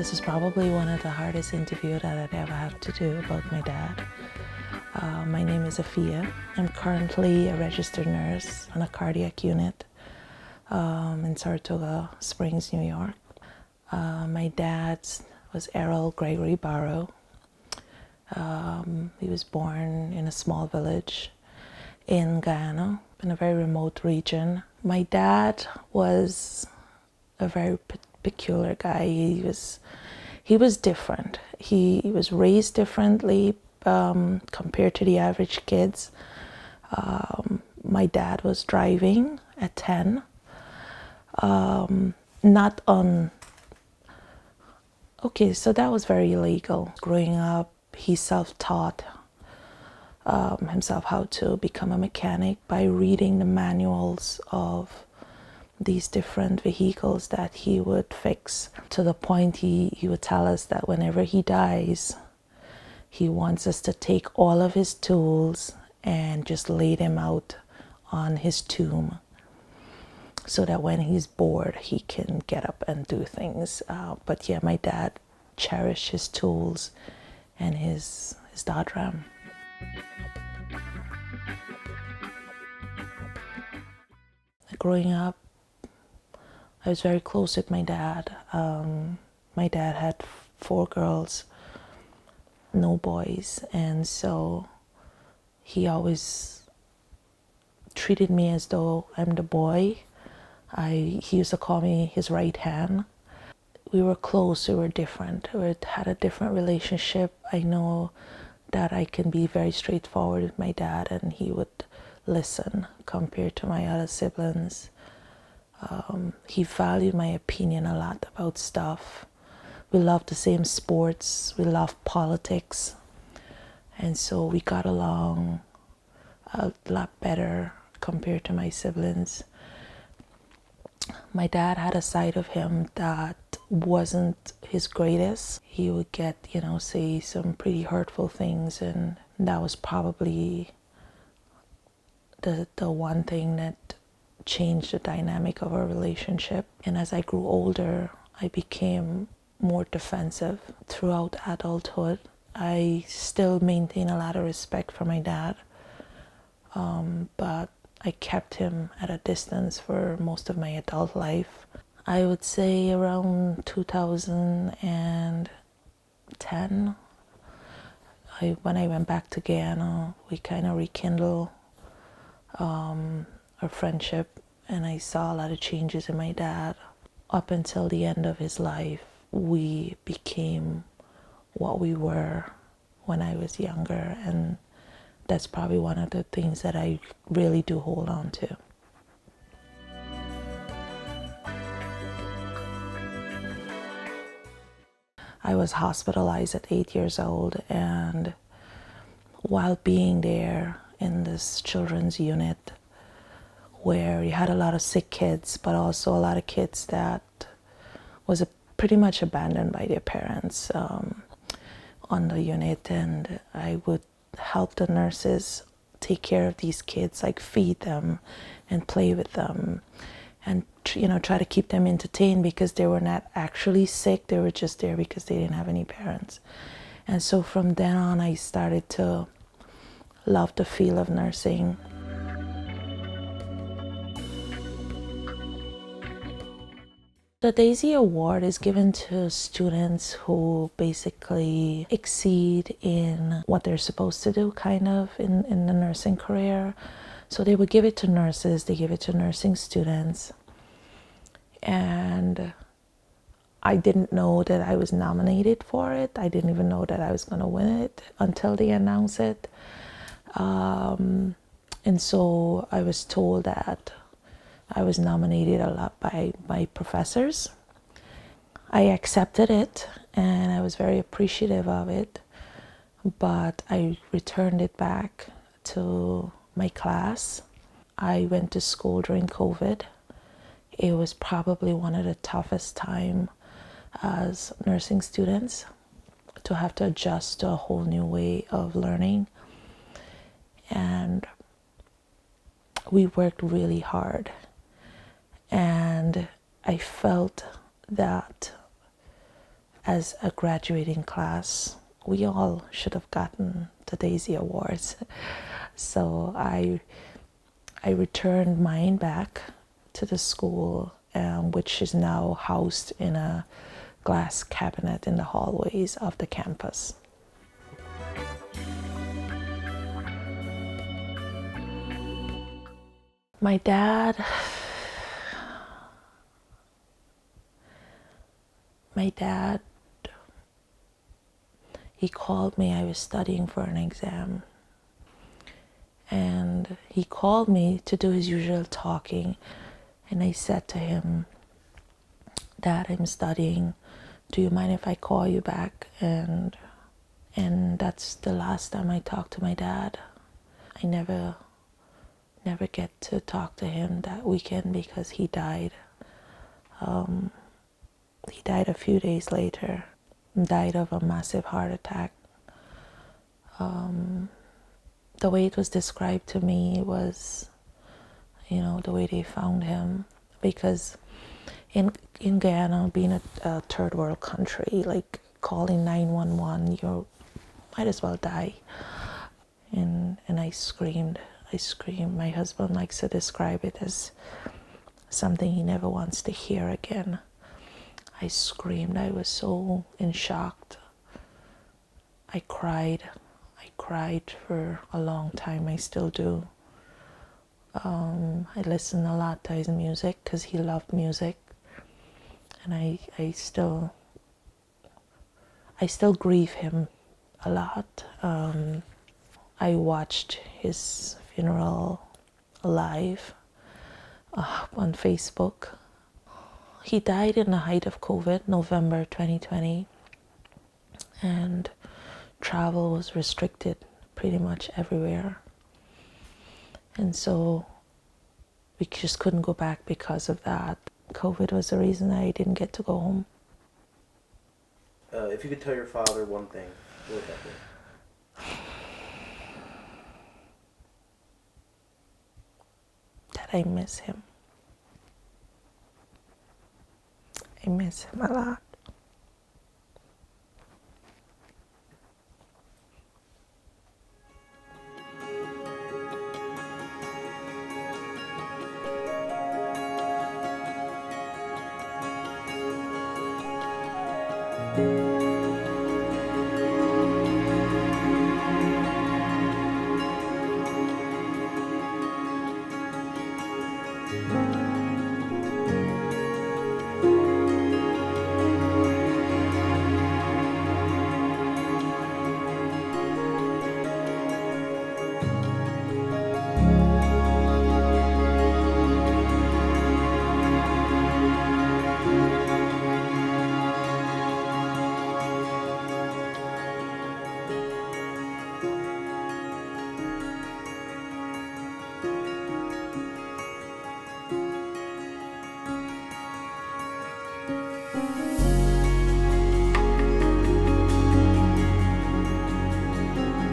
This is probably one of the hardest interviews that I'd ever have to do about my dad. My name is Afia. I'm currently a registered nurse on a cardiac unit in Saratoga Springs, New York. My dad was Errol Gregory Barrow. He was born in a small village in Guyana, in a very remote region. My dad was a very peculiar guy. He was different. He was raised differently compared to the average kids. My dad was driving at 10. Not on. Okay, so that was very illegal. Growing up, he self-taught himself how to become a mechanic by reading the manuals of these different vehicles that he would fix, to the point he would tell us that whenever he dies, he wants us to take all of his tools and just lay them out on his tomb so that when he's bored, he can get up and do things. But yeah, my dad cherished his tools and his dad ram. Growing up, I was very close with my dad. My dad had 4 girls, no boys, and so he always treated me as though I'm the boy. He used to call me his right hand. We were close, we were different. We had a different relationship. I know that I can be very straightforward with my dad and he would listen compared to my other siblings. He valued my opinion a lot about stuff. We loved the same sports, we loved politics, and so we got along a lot better compared to my siblings. My dad had a side of him that wasn't his greatest. He would get, say some pretty hurtful things, and that was probably the one thing that changed the dynamic of our relationship. And as I grew older, I became more defensive. Throughout adulthood, I still maintain a lot of respect for my dad, but I kept him at a distance for most of my adult life. I would say around 2010, when I went back to Guyana, we kind of rekindled our friendship, and I saw a lot of changes in my dad. Up until the end of his life, we became what we were when I was younger, and that's probably one of the things that I really do hold on to. I was hospitalized at 8 years old, and while being there in this children's unit where you had a lot of sick kids, but also a lot of kids that was pretty much abandoned by their parents on the unit, and I would help the nurses take care of these kids, like feed them and play with them and try to keep them entertained, because they were not actually sick, they were just there because they didn't have any parents. And so from then on, I started to love the feel of nursing. The Daisy Award is given to students who basically exceed in what they're supposed to do, kind of, in the nursing career. So they would give it to nurses, they give it to nursing students. And I didn't know that I was nominated for it. I didn't even know that I was going to win it until they announced it. And so I was told that I was nominated a lot by my professors. I accepted it and I was very appreciative of it, but I returned it back to my class. I went to school during COVID. It was probably one of the toughest times as nursing students to have to adjust to a whole new way of learning. And we worked really hard. And I felt that as a graduating class, we all should have gotten the Daisy Awards. So I returned mine back to the school, which is now housed in a glass cabinet in the hallways of the campus. My dad, he called me. I was studying for an exam. And he called me to do his usual talking. And I said to him, Dad, I'm studying. Do you mind if I call you back? And that's the last time I talked to my dad. I never get to talk to him that weekend because he died. He died a few days later. Died of a massive heart attack. The way it was described to me was, the way they found him, because in Guyana, being a third world country, like calling 911, you might as well die. And I screamed. My husband likes to describe it as something he never wants to hear again. I screamed. I was so in shock. I cried for a long time. I still do. I listen a lot to his music because he loved music, and I still grieve him a lot. I watched his funeral live on Facebook. He died in the height of COVID, November 2020, and travel was restricted pretty much everywhere. And so we just couldn't go back because of that. COVID was the reason I didn't get to go home. If you could tell your father one thing, what would that be? That I miss him. I miss him a lot.